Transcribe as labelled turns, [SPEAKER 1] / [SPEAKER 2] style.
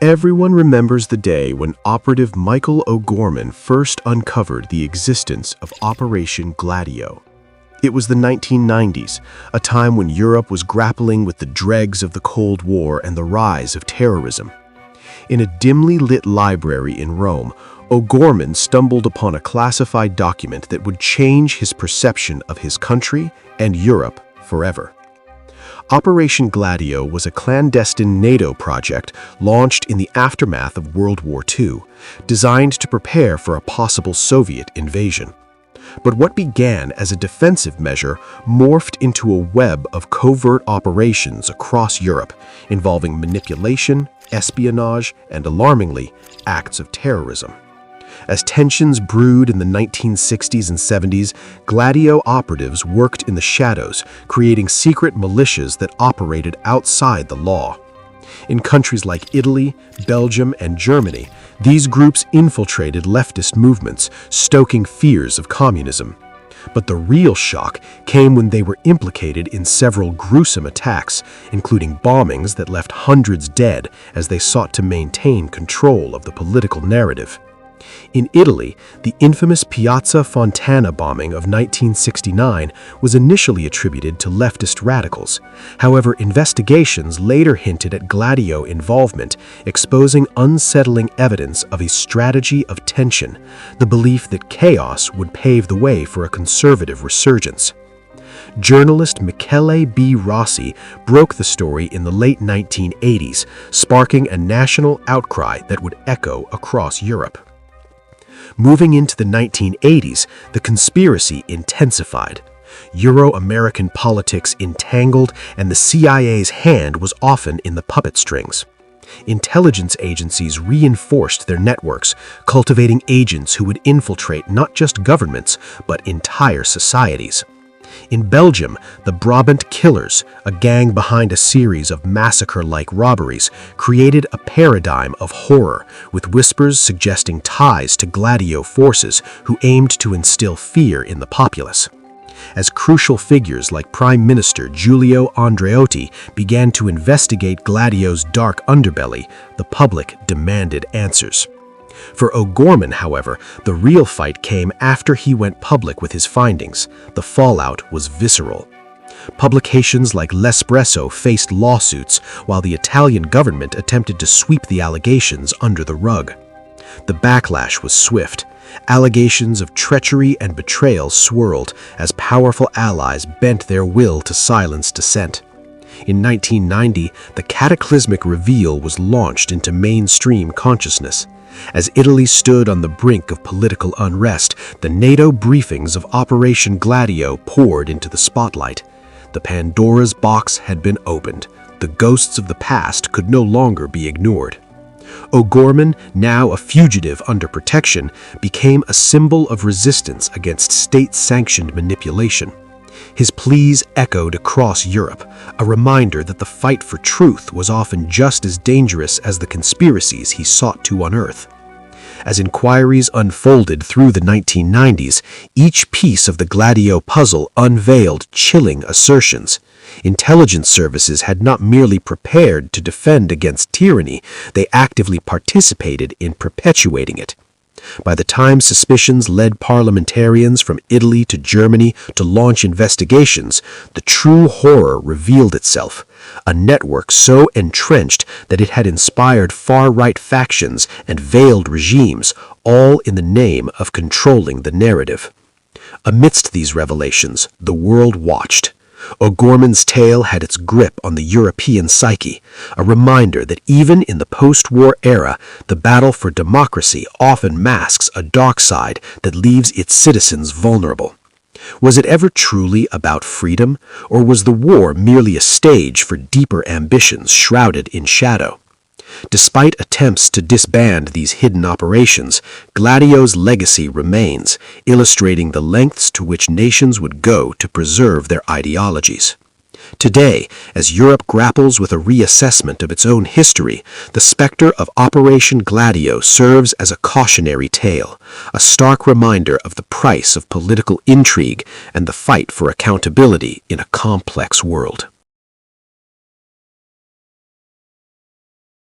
[SPEAKER 1] Everyone remembers the day when operative Michael O'Gorman first uncovered the existence of Operation Gladio. It was the 1990s, a time when Europe was grappling with the dregs of the Cold War and the rise of terrorism. In a dimly lit library in Rome, O'Gorman stumbled upon a classified document that would change his perception of his country and Europe forever. Operation Gladio was a clandestine NATO project launched in the aftermath of World War II, designed to prepare for a possible Soviet invasion. But what began as a defensive measure morphed into a web of covert operations across Europe, involving manipulation, espionage, and alarmingly, acts of terrorism. As tensions brewed in the 1960s and 70s, Gladio operatives worked in the shadows, creating secret militias that operated outside the law. In countries like Italy, Belgium, and Germany, these groups infiltrated leftist movements, stoking fears of communism. But the real shock came when they were implicated in several gruesome attacks, including bombings that left hundreds dead as they sought to maintain control of the political narrative. In Italy, the infamous Piazza Fontana bombing of 1969 was initially attributed to leftist radicals. However, investigations later hinted at Gladio involvement, exposing unsettling evidence of a strategy of tension, the belief that chaos would pave the way for a conservative resurgence. Journalist Michele B. Rossi broke the story in the late 1980s, sparking a national outcry that would echo across Europe. Moving into the 1980s, the conspiracy intensified. Euro-American politics entangled, and the CIA's hand was often in the puppet strings. Intelligence agencies reinforced their networks, cultivating agents who would infiltrate not just governments, but entire societies. In Belgium, the Brabant Killers, a gang behind a series of massacre-like robberies, created a paradigm of horror, with whispers suggesting ties to Gladio forces who aimed to instill fear in the populace. As crucial figures like Prime Minister Giulio Andreotti began to investigate Gladio's dark underbelly, the public demanded answers. For O'Gorman, however, the real fight came after he went public with his findings. The fallout was visceral. Publications like L'Espresso faced lawsuits, while the Italian government attempted to sweep the allegations under the rug. The backlash was swift. Allegations of treachery and betrayal swirled as powerful allies bent their will to silence dissent. In 1990, the cataclysmic reveal was launched into mainstream consciousness. As Italy stood on the brink of political unrest, the NATO briefings of Operation Gladio poured into the spotlight. The Pandora's box had been opened. The ghosts of the past could no longer be ignored. O'Gorman, now a fugitive under protection, became a symbol of resistance against state-sanctioned manipulation. His pleas echoed across Europe, a reminder that the fight for truth was often just as dangerous as the conspiracies he sought to unearth. As inquiries unfolded through the 1990s, each piece of the Gladio puzzle unveiled chilling assertions. Intelligence services had not merely prepared to defend against tyranny, they actively participated in perpetuating it. By the time suspicions led parliamentarians from Italy to Germany to launch investigations, the true horror revealed itself. A network so entrenched that it had inspired far-right factions and veiled regimes, all in the name of controlling the narrative. Amidst these revelations, the world watched. O'Gorman's tale had its grip on the European psyche, a reminder that even in the post-war era, the battle for democracy often masks a dark side that leaves its citizens vulnerable. Was it ever truly about freedom, or was the war merely a stage for deeper ambitions shrouded in shadow? Despite attempts to disband these hidden operations, Gladio's legacy remains, illustrating the lengths to which nations would go to preserve their ideologies. Today, as Europe grapples with a reassessment of its own history, the specter of Operation Gladio serves as a cautionary tale, a stark reminder of the price of political intrigue and the fight for accountability in a complex world.